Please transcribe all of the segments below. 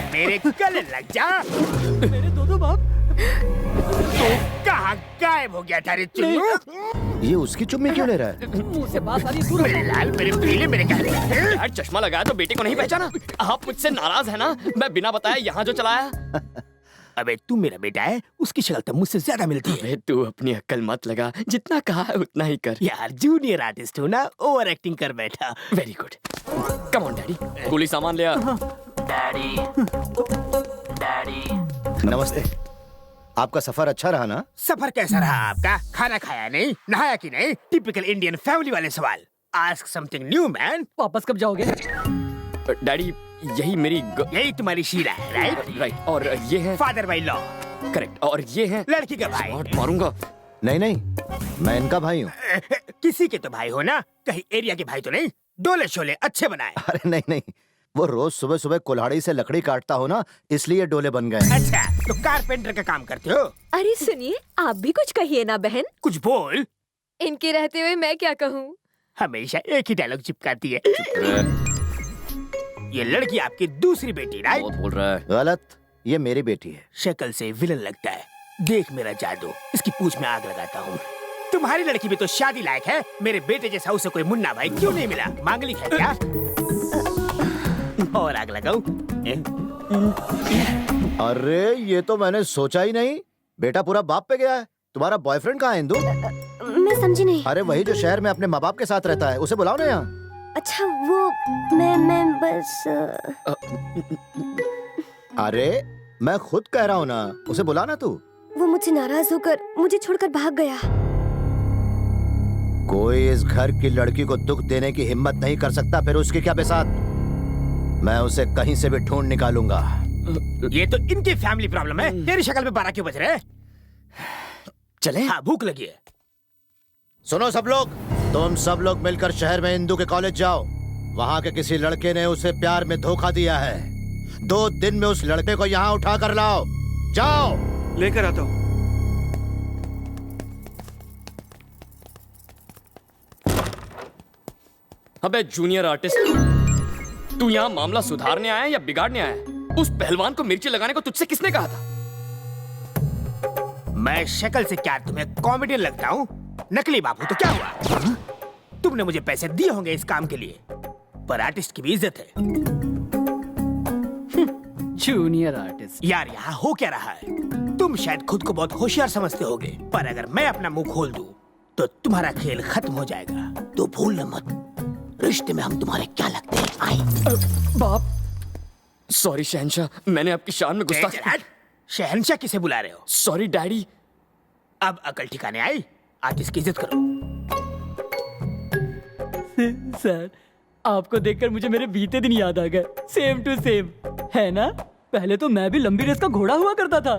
मेरे गले लग जा। मेरे दो बाप। तो कहाँ गायब हो गया था रे चुन्नू? ये उसकी चुम्मी क्यों ले रहा है? मुंह से बात आ रही है, दूर मेरे लाल, मेरे पीले, मेरे काले। यार चश्मा लगाया तो बेटे को नहीं पहचाना? आप मुझसे नाराज है ना? मैं बिना बताए यहाँ जो चलाया। अबे तू मेरा बेटा है, उसकी शक्ल तो मुझसे ज्यादा मिलती है। अबे तू अपनी अक्ल मत लगा, जितना कहा है उतना ही कर। यार जूनियर आर्टिस्ट हूँ ना, ओवर एक्टिंग कर बैठा। Very good. Come on daddy, coolie सामान ले आ। Daddy, daddy. नमस्ते। आपका सफर अच्छा रहा ना? सफर कैसा रहा आपका? खाना खाया नहीं, नहाया कि नहीं? टिपिकल इंडियन फैमिली वाले सवाल। Ask something new man. वापस कब जाओगे? डैडी यही मेरी यही तुम्हारी शीला है, राइट? राइट। और ये है फादर बाई लॉ। करेक्ट। और ये है लड़की का भाई। स्मार्ट मारूंगा। नहीं नहीं, मैं इनका भाई हूँ। किसी के तो भाई हो ना, कहीं एरिया के भाई तो नहीं? डोले शोले अच्छे बनाए। अरे नहीं नहीं, वो रोज सुबह सुबह कुल्हाड़ी से लकड़ी काटता हो ना, इसलिए डोले बन गए। अच्छा, तो कारपेंटर का काम करते हो? अरे सुनिए, आप भी कुछ कहिए ना बहन। कुछ बोल। इनके रहते हुए मैं क्या कहूँ? हमेशा एक ही डायलॉग चिपकाती है। ये लड़की आपकी दूसरी बेटी, राइट? बहुत बोल रहा है। गलत, ये मेरी बेटी है। शक्ल से विलन लगता है। देख मेरा जादू, इसकी पूंछ में आग लगाता हूँ। तुम्हारी लड़की भी तो शादी लायक है। मेरे बेटे जैसा उसे कोई मुन्ना भाई क्यों नहीं मिला? मांगलिक है क्या? और आग लगाऊं? अरे ये तो मैंने सोचा ही नहीं। बेटा पूरा बाप पे गया है। तुम्हारा बॉयफ्रेंड कहाँ है इंदु? मैं समझी नहीं। अरे वही जो शहर में अपने माँ बाप के साथ रहता है, उसे बुलाओ ना यहाँ। अच्छा वो मैं बस अरे मैं खुद कह रहा हूँ ना, उसे बुला ना तू। वो मुझसे नाराज होकर मुझे छोड़कर भाग गया। कोई इस घर की लड़की को दुख देने की हिम्मत नहीं कर सकता, फिर उसकी क्या बेसात। मैं उसे कहीं से भी ढूंढ निकालूंगा। ये तो इनकी फैमिली प्रॉब्लम है। तेरी शक्ल पे 12 क्यों बज रहे हैं? चले? हाँ, भूख लगी है। सुनो सब लोग, तुम सब लोग मिलकर शहर में इंदु के कॉलेज जाओ। वहाँ के किसी लड़के ने उसे प्यार में धोखा दिया है। 2 दिन में उस लड़के को यहाँ उठा कर लाओ। जाओ। लेकर आता हूँ। अबे जूनियर आर्टिस्ट, तू यहाँ मामला सुधारने आया है या बिगाड़ने आया है? उस पहलवान को मिर्ची लगाने को तुझसे किसने कहा था? मैं शक्ल से क्या तुम्हें कॉमेडियन लगता हूँ? नकली बाबू तो क्या हुआ? तुमने मुझे पैसे दिए होंगे इस काम के लिए, पर आर्टिस्ट की भी इज्जत है। Junior artist. यार यहाँ हो क्या रहा है? तुम शायद खुद को बहुत होशियार समझते होगे, पर अगर मैं अपना मुंह खोल दूं, तो तुम्हारा खेल खत्म हो जाएगा। तो भूलना मत, रिश्ते में हम तुम्हारे क्या लगते हैं? आई बाप। सॉरी शहंशाह, मैंने आपकी शान में गुस्सा किया। शहंशाह किसे बुला रहे हो? Sorry daddy. अब अकल ठिकाने आई? आर्टिस्ट की इज्जत करो। सर, आपको देखकर मुझे मेरे बीते दिन याद आ गए। सेम टू सेम, है ना? पहले तो मैं भी लंबी रेस का घोड़ा हुआ करता था,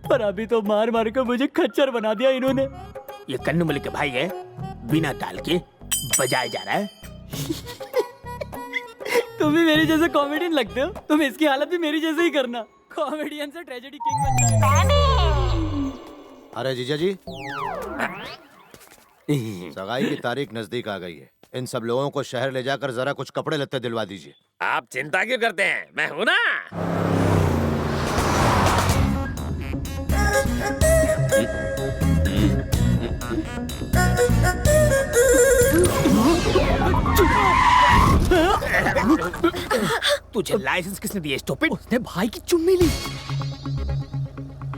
पर अभी तो मार मार कर मुझे खच्चर बना दिया इन्होंने। ये कन्नू मलिक के भाई है, बिना ताल के बजाया जा रहा है। तुम भी मेरे जैसे कॉमेडियन लगते हो। तुम इसकी हालत भी मेरी जैसे ही करना। कॉमेडियन से ट्रेजेडी किंग बन जाए। अरे जीजा जी, सगाई की तारीख नजदीक आ गई है। इन सब लोगों को शहर ले जाकर जरा कुछ कपड़े लत्ते दिलवा दीजिए। आप चिंता क्यों करते हैं? मैं हूं ना। तुझे लाइसेंस किसने दिया स्टूपिड? उसने भाई की चुम्मी ली।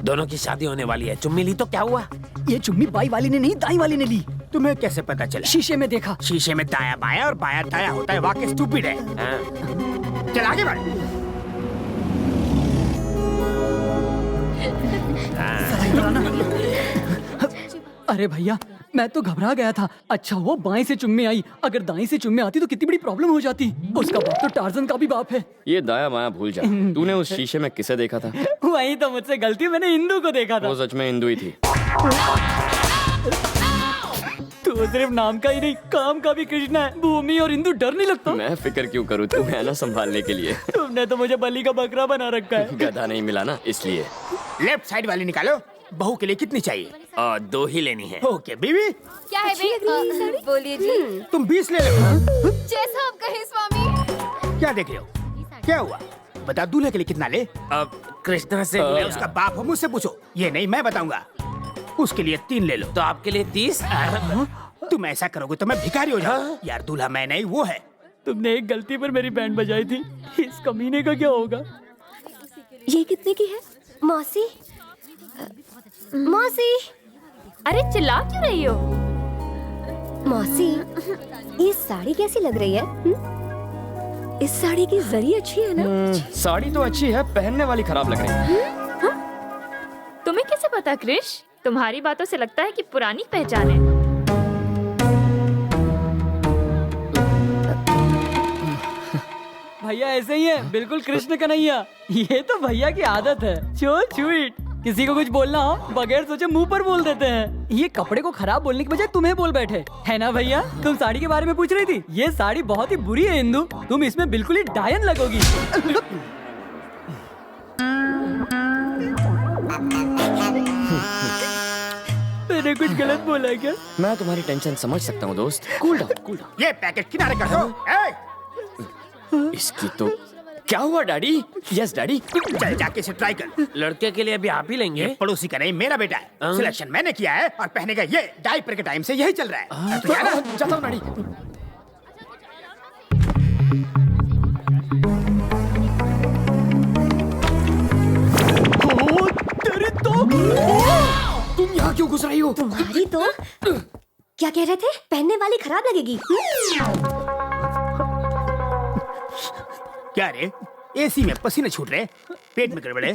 दोनों की शादी होने वाली है, चुम्मी ली तो क्या हुआ? ये चुम्मी बाई वाली ने नहीं, दाई वाली ने ली। तुम्हें कैसे पता चला? शीशे में देखा। शीशे में दाया बाया और बाया दाया होता है। वाकई स्टूपिड है। हाँ। चल आगे बढ़। अरे भैया, मैं तो घबरा गया था। अच्छा वो बाएं से चुम्मी आई, अगर दाएं से चुम्मी आती तो कितनी बड़ी प्रॉब्लम हो जाती। उसका बाप तो टार्जन का भी बाप है। ये दाया माया भूल जा। तूने उस शीशे में किसे देखा था? वही तो मुझसे गलती, मैंने इंदु को देखा था। वो सच में इंदु ही थी। तू सिर्फ नाम का ही नहीं, काम का भी कृष्णा है। भूमि और इंदु डर नहीं लगता? मैं फिक्र क्यों करूँ, तू है ना संभालने के लिए। तुमने तो मुझे बलि का बकरा बना रखा है। गधा नहीं मिला ना, इसलिए। लेफ्ट साइड वाली निकालो। बहू के लिए कितनी चाहिए? 2 ही लेनी है। ओके बीवी। क्या है बे? बोलिए जी। तुम 20 ले लो। जैसा आप कहें स्वामी। क्या देख रहे हो? क्या हुआ? बता, दूल्हे के लिए कितना ले? अब कृष्णा से मैं उसका बाप हूँ, मुझसे पूछो। ये नहीं, मैं बताऊंगा। उसके लिए 3 ले लो। तो आपके लिए 30? तुम ऐसा करोगे तो मैं भिखारी हो जाऊँ। यार दूल्हा मैं नहीं, वो है। तुमने एक गलती पर मेरी बैंड बजाई थी, इस कमीने का क्या होगा? ये कितने की है? मौसी, मौसी, अरे चिल्ला क्यों रही हो? मौसी, ये साड़ी कैसी लग रही है? इस साड़ी की जरी अच्छी है ना? साड़ी तो अच्छी है, पहनने वाली खराब लग रही है। तुम्हें कैसे पता क्रिश? तुम्हारी बातों से लगता है कि पुरानी पहचान है। भैया ऐसे ही है, बिल्कुल कृष्ण कन्हैया। ये तो भैया की आदत है, सो स्वीट। किसी को कुछ बोलना हो बगैर सोचे मुंह पर बोल देते हैं। ये कपड़े को खराब बोलने की बजाय तुम्हें बोल बैठे, है ना भैया? तुम साड़ी के बारे में पूछ रही थी। ये साड़ी बहुत ही बुरी है इंदु, तुम इसमें बिल्कुल ही डायन लगोगी। मैंने कुछ गलत बोला क्या? मैं तुम्हारी टेंशन समझ सकता हूँ दोस्त। Cool down, cool down. ये पैकेट किनारे कर दो। इसकी तो क्या हुआ डैडी? Yes daddy. चल जाके इसे ट्राई कर। लड़के के लिए अभी आप ही लेंगे? ये पड़ोसी का नहीं, मेरा बेटा है। सिलेक्शन मैंने किया है और पहने का ये डायपर के टाइम से यही चल रहा है। तो क्या ना? जाता हूँ डैडी। तेरी तो तुम यहाँ क्यों घुस रही हो? तुम्हारी तो क्या कह रहे थे? पहनने वाली खराब लगेगी। क्या रे? एसी में पसीने छूट रहे, पेट में गड़बड़ है।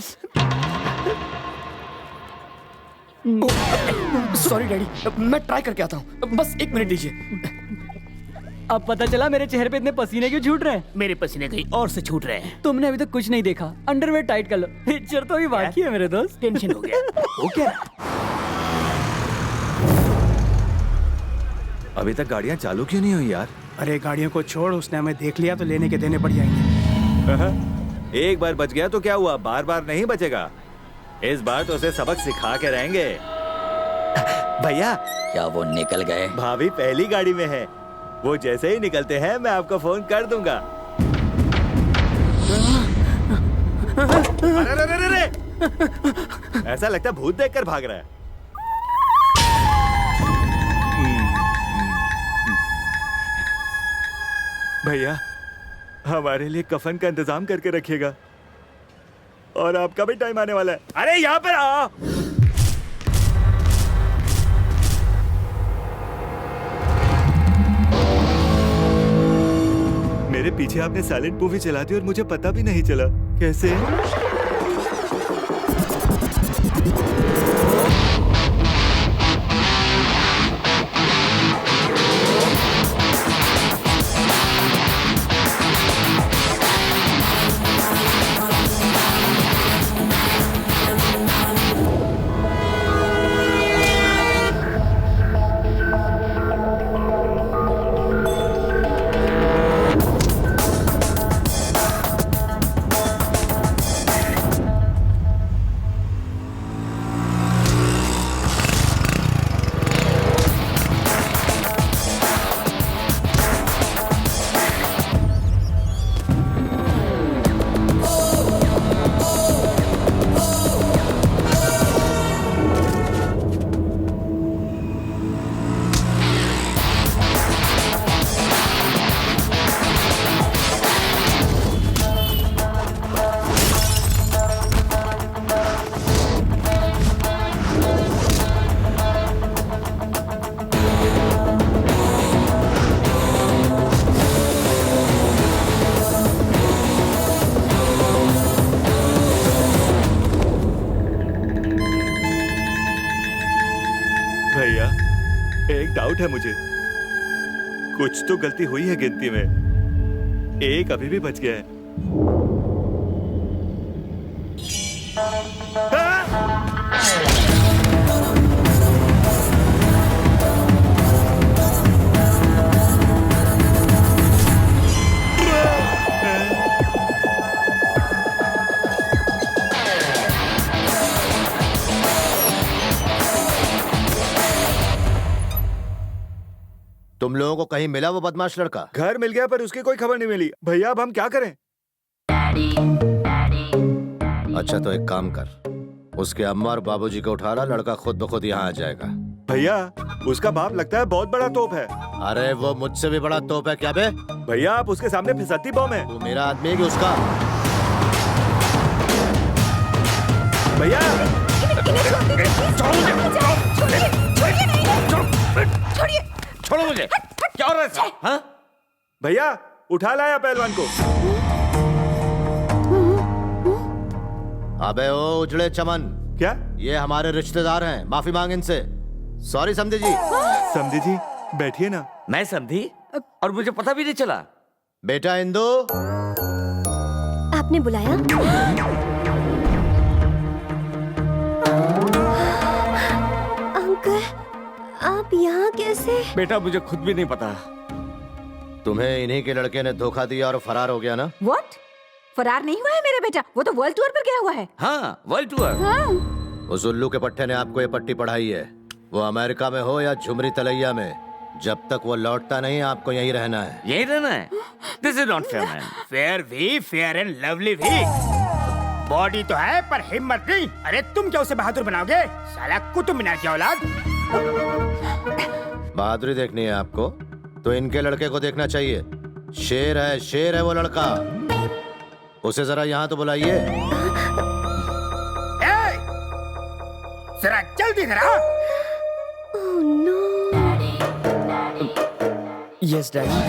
सॉरी डैडी, मैं ट्राई करके आता हूँ, बस 1 मिनट दीजिए। अब पता चला मेरे चेहरे पे इतने पसीने क्यों छूट रहे हैं। मेरे पसीने कहीं और से छूट रहे हैं। तुमने अभी तक कुछ नहीं देखा। अंडरवेयर टाइट कर लो, पिक्चर तो अभी बाकी है मेरे दोस्त। टेंशन हो गया। हो क्या रहा? अभी तक गाड़ियां चालू क्यों नहीं हुई यार? अरे गाड़ियों को छोड़, उसने हमें देख लिया तो लेने के देने पड़ जाएंगे। एक बार बच गया तो क्या हुआ, बार बार नहीं बचेगा। इस बार तो उसे सबक सिखा के रहेंगे। भैया, क्या वो निकल गए? भाभी पहली गाड़ी में है। वो जैसे ही निकलते हैं मैं आपको फोन कर दूंगा। अरे रे रे रे! ऐसा लगता है भूत देखकर भाग रहा है। भैया, हमारे लिए कफन का इंतजाम करके रखिएगा। और आपका भी टाइम आने वाला है। अरे यहाँ पर आ। मेरे पीछे आपने साइलेंट मूवी चला दी और मुझे पता भी नहीं चला। कैसे? भैया, एक डाउट है मुझे। कुछ तो गलती हुई है गिनती में। एक अभी भी बच गया है। तुम लोगों को कहीं मिला वो बदमाश लड़का? घर मिल गया पर उसकी कोई खबर नहीं मिली। भैया अब हम क्या करें? अच्छा तो एक काम कर, उसके अम्मा और बाबूजी को उठा ला, लड़का खुद ब खुद यहाँ आ जाएगा। भैया उसका बाप लगता है बहुत बड़ा तोप है। अरे वो मुझसे भी बड़ा तोप है क्या बे? भैया आप उसके सामने फिसलती बम है। तू मेरा आदमी है कि उसका? भैया छोड़ो मुझे। क्या हो रहा है? हाँ? भैया उठा लाया पहलवान को। अबे ओ उजड़े चमन, क्या? ये हमारे रिश्तेदार हैं, माफी मांग इनसे। सॉरी समझे जी। समझी जी बैठिए ना। मैं समझी और मुझे पता भी नहीं चला। बेटा इंदु, आपने बुलाया? अंकल आप यहाँ कैसे? बेटा मुझे खुद भी नहीं पता। तुम्हें इन्हीं के लड़के ने धोखा दिया और फरार हो गया ना? व्हाट? फरार नहीं हुआ है मेरा बेटा, वो तो वर्ल्ड टूर पर गया हुआ है। हाँ वर्ल्ड टूर। उस उल्लू के पट्टे ने आपको ये पट्टी पढ़ाई है। वो अमेरिका में हो या झुमरी तलैया में, जब तक वो लौटता नहीं आपको यहीं रहना है। यही रहना है? This is not fair man. Fair भी, फेयर एंड लवली भी। बॉडी तो है पर हिम्मत नहीं। अरे तुम क्या उसे बहादुर बनाओगे? साला कुतुब मीनार की औलाद। बहादुरी देखनी है आपको तो इनके लड़के को देखना चाहिए। शेर है वो लड़का। उसे जरा यहाँ तो बुलाइए। जरा जल्दी जरा। Oh no. Yes daddy.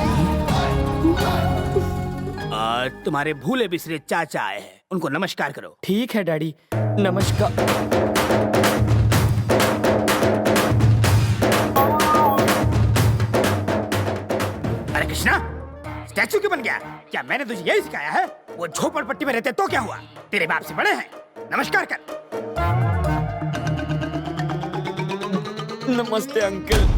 तुम्हारे भूले बिसरे चाचा आए हैं, उनको नमस्कार करो। ठीक है डैडी, नमस्कार। अरे कृष्णा, स्टैचू क्यों बन गया? क्या मैंने तुझे यही सिखाया है? वो झोपड़पट्टी में रहते तो क्या हुआ? तेरे बाप से बड़े हैं, नमस्कार कर। नमस्ते अंकल।